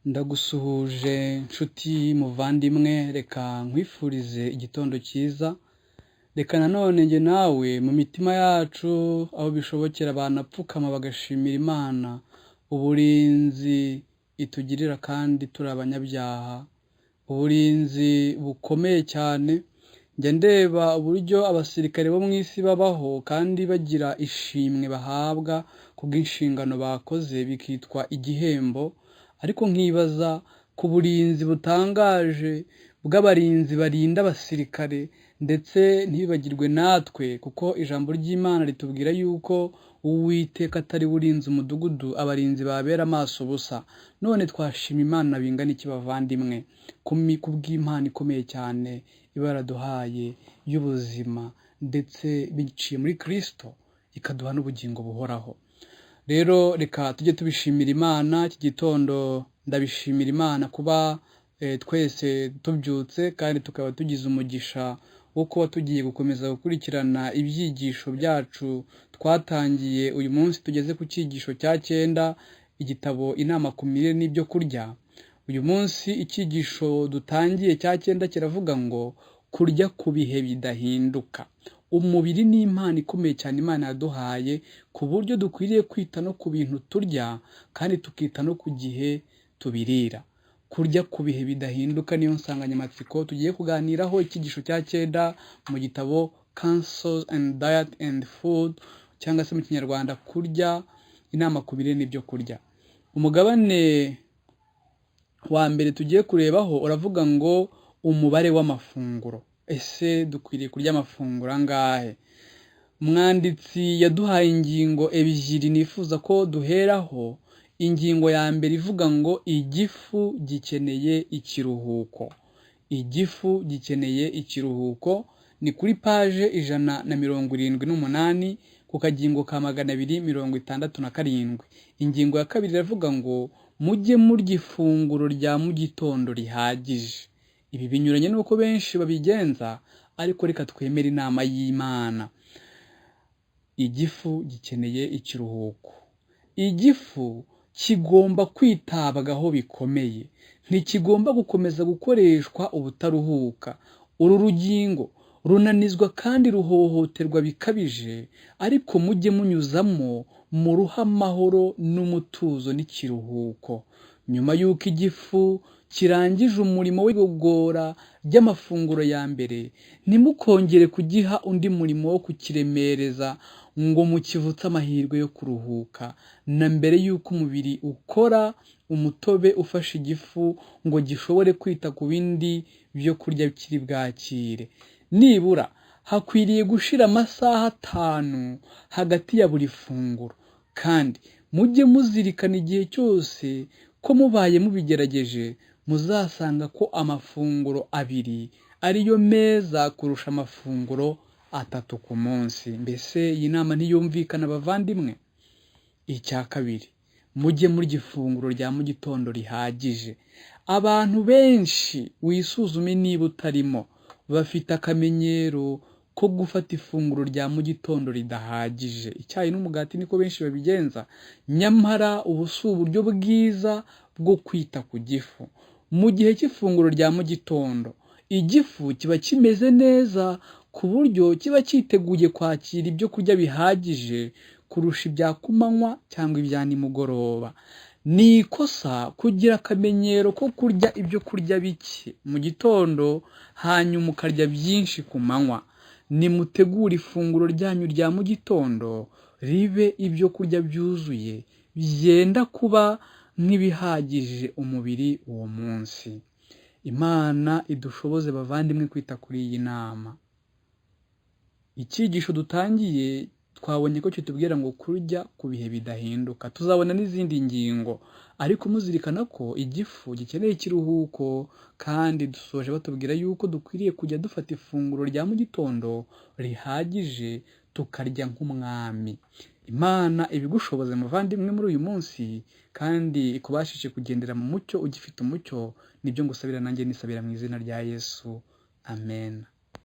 Ndagusuhuje nshuti muvandimwe, reka nkwifurize igitondo cyiza. Reka nanone njye nawe mu mitima yacu aho bishobokera banapfukama bagashimira Imana uburinzi itugirira kandi turi abanyabyaha, uburinzi bukomeye cyane. Njya ndeba uburyo abasirikare bo mu isi babaho kandi bagira ishimwe bahabwa kubw'inshingano bakoze bikitwa igihembo, ariko nkibaza ku burinzi butangaje bw'abarinzi barinda abasirikare, ndetse ntibibagirwe natwe, kuko ijambo ry'Imana ritubwira yuko Uwiteka atari urinze umudugudu abarinzi babera amaso ubusa. None twashima Imana bingana iki bavandimwe, kubw'impano ikomeye cyane iba yaraduhaye y'ubuzima, ndetse biciye muri Kristo ikaduha n'ubugingo buhoraho. Rero reka tujye tubishimira Imana. Iki gitondo ndabishimira Imana kuba twese tubyutse kandi tukaba tugize umugisha wo kuba tugiye gukomeza gukurikirana ibyigisho byacu twatangiye uyu munsi. Tugeze ku cyigisho cya 9, igitabo inama ku mirire n'ibyo kurya. Uyu munsi icyigisho dutangiye cya 9 kiravuga ngo kurya ku bihe bidahinduka. Umubiri ni impano ikomeye cyane Imana yaduhaye, ku buryo dukwiriye kwita no ku bintu turya kandi tukita no ku gihe tubirira. Kurya ku bihe bidahinduka niyo nsanganyamatsiko tugiye kuganiraho. Icyigisho cya 9 mu gitabo Counsels and Diet and Food, cyangwa se mu Kinyarwanda kurya inama ku mirire n'ibyo kurya. Umugabane wa mbere tugiye kurebaho uravuga ngo umubare w'amafunguro. Ese dukwiriye kurya amafunguro angahe? Umwanditsi yaduhaye ingingo ebyiri nifuza ko duheraho. Ingingo ya mbere ivuga ngo igifu gikeneye ikiruhuko. Igifu gikeneye ikiruhuko, ni kuri paje 178 ku kagingo ka 267. Ingingo ya kabiri iravuga ngo mujye murya ifunguro rya mu gitondo rihagije. Ibi binyuranye n'uko benshi babigenza, ariko reka twemere inama y'Imana. Igifu gikeneye ikiruhuko. Igifu kigomba kwitabwaho bikomeye, ntikigomba gukomeza gukoreshwa ubutaruhuka. Uru rugingo runanizwa kandi ruhohoterwa bikabije, ariko mujye munyuzamo muruha amahoro n'umutuzo n'ikiruhuko. Nyuma y'uko igifu kirangije umurimo w'igogora ry'amafunguro ya mbere, ntimukongere kugiha undi murimo wo kukiremereza ngo mukivutse amahirwe yo kuruhuka, na mbere y'uko umubiri ukora umutobe ufasha igifu ngo gishobore kwita ku bindi byo kurya kiri bwakire. Nibura hakwiriye gushira amasaha 5 hagati ya buri funguro, kandi mujye muzirikana igihe cyose ko mubaye mubigerageje muzasanga ko amafunguro 2 ariyo meza kurusha amafunguro 3 ku munsi. Mbese iyi nama ntiyumvikana bavandimwe? Icya kabiri, mujye murya ifunguro rya mu gitondo rihagije. Abantu benshi, wisuzume niba utarimo, bafite akamenyero ko gufata ifunguro rya mu gitondo ridahagije. Icyayi n'umugati niko benshi babigenza, nyamara ubu si uburyo bwiza bwo kwita ku gifu. Mu gihe cy'ifunguro rya mu gitondo, igifu kiba kimeze neza ku buryo kiba cyiteguye kwakira ibyo kurya bihagije kurusha ibya kumanywa cyangwa ibya nimugoroba. Ni ikosa kugira akamenyero ko kurya ibyo kurya bike mu gitondo hanyuma ukarya byinshi ku manywa. Nimutegura ifunguro ryanyu rya mu gitondo ribe ibyo kurya byuzuye byenda kuba nk'ibihagije umubiri uwo munsi. Imana idushoboze bavandimwe kwita kuri iyi nama. Icyigisho dutangiye twabonye ko kitubwira ngo kurya ku bihe bidahinduka. Tuzabona n'izindi ngingo, ariko muzirikana ko igifu gikeneye ikiruhuko, kandi dusoje batubwira yuko dukwiriye kujya dufata ifunguro rya mu gitondo rihagije tukarya nk'umwami. Imana ibigushoboze muvandimwe muri uyu munsi, kandi ikubashije kugendera mu mucyo ugifite umucyo. Nibyo ngusabira nanjye nisabira mu izina rya Yesu. Amen.